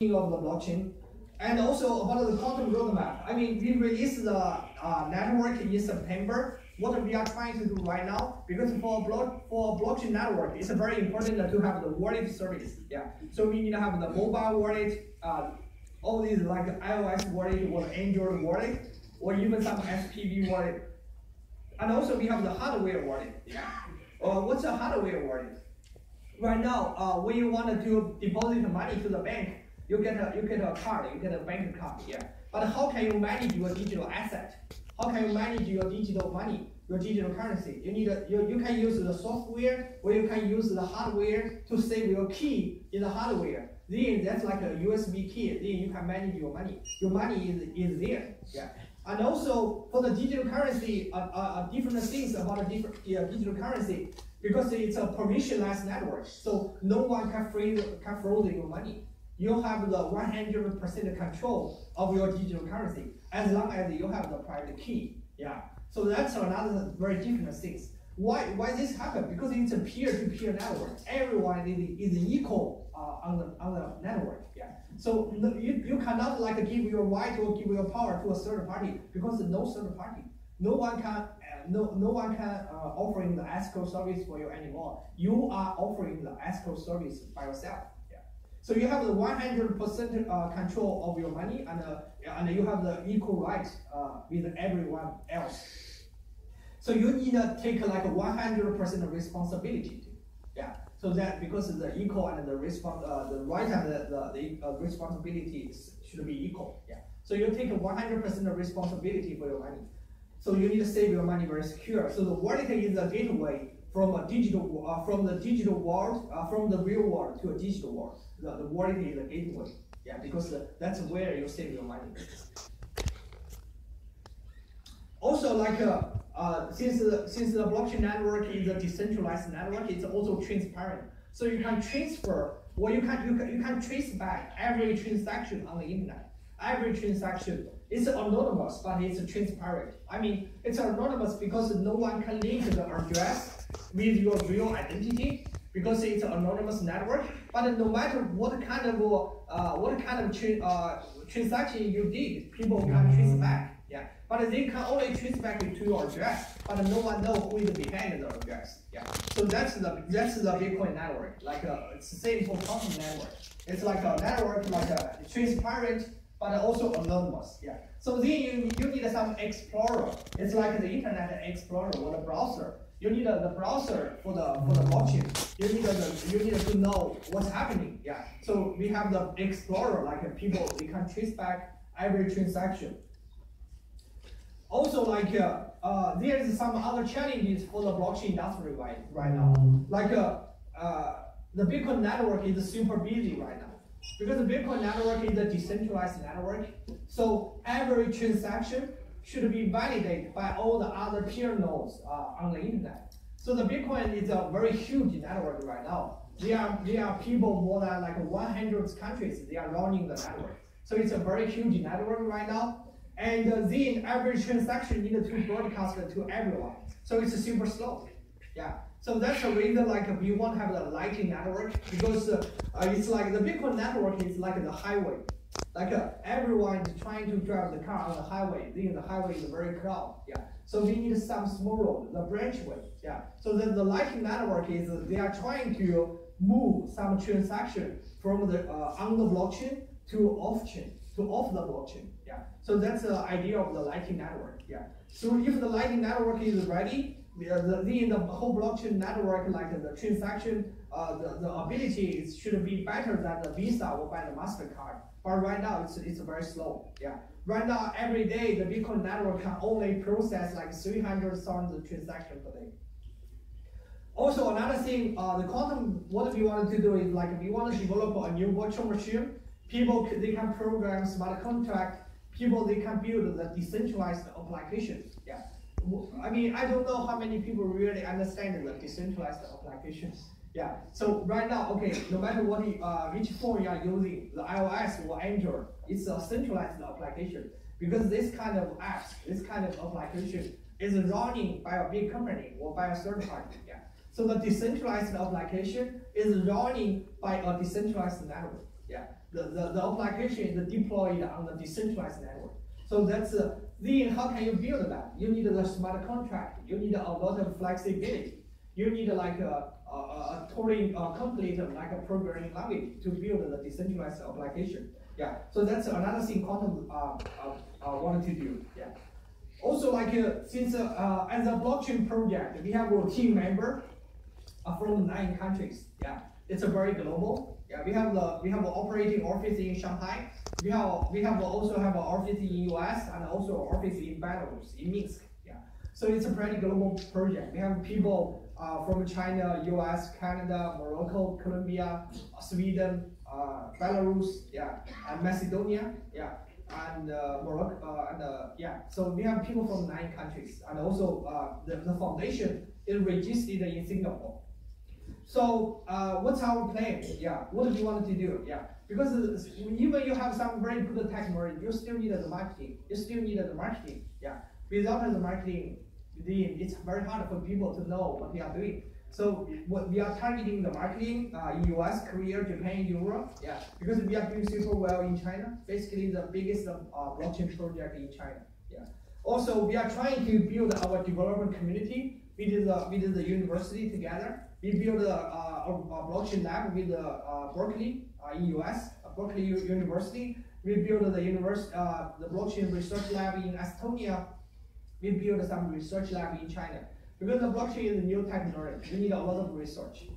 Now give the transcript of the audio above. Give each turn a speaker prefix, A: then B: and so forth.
A: of the blockchain, and also about the quantum roadmap. I mean, we released the network in September. What we are trying to do right now, because for a blockchain network, it's very important to have the wallet service. Yeah. So we need to have the mobile wallet, all these like iOS wallet or Android wallet, or even some SPV wallet. And also we have the hardware wallet. Yeah. What's a hardware wallet? Right now, when you want to deposit money to the bank, you get a card, you get a bank card, yeah. But how can you manage your digital asset? How can you manage your digital money, your digital currency? You can use the software, or you can use the hardware to save your key in the hardware. Then that's like a USB key. Then you can manage your money. Your money is there, yeah. And also for the digital currency, different things about a digital currency, because it's a permissionless network, so no one can freeze your money. You have the 100% control of your digital currency as long as you have the private key. Yeah. So that's another very different things. Why this happen? Because it's a peer-to-peer network. Everyone is equal on the network. Yeah. So you cannot like give your right or give your power to a third party, because no third party. No one can offering the escrow service for you anymore. You are offering the escrow service by yourself. So you have the 100% control of your money, and you have the equal rights with everyone else. So you need to take like 100% responsibility. Yeah. So that because the equal and the right and the responsibility should be equal. Yeah. So you take 100% responsibility for your money. So you need to save your money very secure. So the wallet is a gateway from the digital world, from the real world to a digital world. The wallet is a gateway, yeah, because that's where you save your money. Also, like since the blockchain network is a decentralized network, it's also transparent. So you can transfer, or you can trace back every transaction on the internet. Every transaction is anonymous, but it's transparent. I mean, it's anonymous because no one can link the address with your real identity, because it's an anonymous network. But no matter what kind of transaction you did, people can trace back. Yeah, but they can only trace back to your address, but no one knows who is behind the address. Yeah, so that's the Bitcoin network. Like it's the same for quantum network. It's like a network, like a transparent, but also anonymous. Yeah. So then you need some explorer. It's like the Internet Explorer or the browser. You need the browser for the blockchain. You need to know what's happening. Yeah. So we have the explorer, like people they can trace back every transaction. Also, like there is some other challenges for the blockchain industry right now. Like the Bitcoin network is super busy right now. Because the Bitcoin network is a decentralized network, so every transaction should be validated by all the other peer nodes on the internet. So the Bitcoin is a very huge network right now. There are people more than like 100 countries, they are running the network. So it's a very huge network right now. And then every transaction needs to broadcast to everyone. So it's super slow. Yeah. So that's the reason like we want to have the Lightning network, because it's like the Bitcoin network is like the highway. Like everyone is trying to drive the car on the highway. Then the highway is very crowded. Yeah. So we need some small road, the branch way. Yeah. So the Lightning network is they are trying to move some transaction from the on the blockchain to off the blockchain. Yeah. So that's the idea of the Lightning network. Yeah. So if the Lightning network is ready, the whole blockchain network, like the transaction, the ability should be better than the Visa or by the MasterCard. But right now it's very slow. Yeah. Right now every day the Bitcoin network can only process like 300,000 transactions per day. Also another thing, the quantum, what we wanted to do is like we want to develop a new virtual machine. People they can program smart contract. People they can build the decentralized applications. Yeah. I mean, I don't know how many people really understand the decentralized applications. Yeah. So right now, okay, no matter what which phone you are using, the iOS or Android, it's a centralized application, because this kind of apps, this kind of application is running by a big company or by a third party. Yeah. So the decentralized application is running by a decentralized network. Yeah. the application is deployed on the decentralized network. So that's then how can you build that? You need a smart contract. You need a lot of flexibility. You need like a totally complete like a programming language to build the decentralized application. Yeah. So that's another thing Qtum wanted to do. Yeah. Also, like since as a blockchain project, we have a team member from 9 countries. Yeah, it's a very global. Yeah, we have an operating office in Shanghai. We also have an office in US and also an office in Belarus, in Minsk. Yeah, so it's a pretty global project. We have people from China, US, Canada, Morocco, Colombia, Sweden, Belarus, yeah, and Macedonia, yeah, and Morocco, and yeah. So we have people from 9 countries, and also the foundation is registered in Singapore. So what's our plan? Yeah, what do you want to do? Yeah, because even you have some very good technology, you still need the marketing. Yeah, without the marketing, then it's very hard for people to know what they are doing. So what we are targeting the marketing in US, Korea, Japan, Europe. Yeah, because we are doing super well in China. Basically, the biggest blockchain project in China. Yeah. Also, we are trying to build our development community with the university together. We build a blockchain lab with Berkeley in US, Berkeley University. We build the blockchain research lab in Estonia. We build some research lab in China. Because the blockchain is a new technology, you need a lot of research.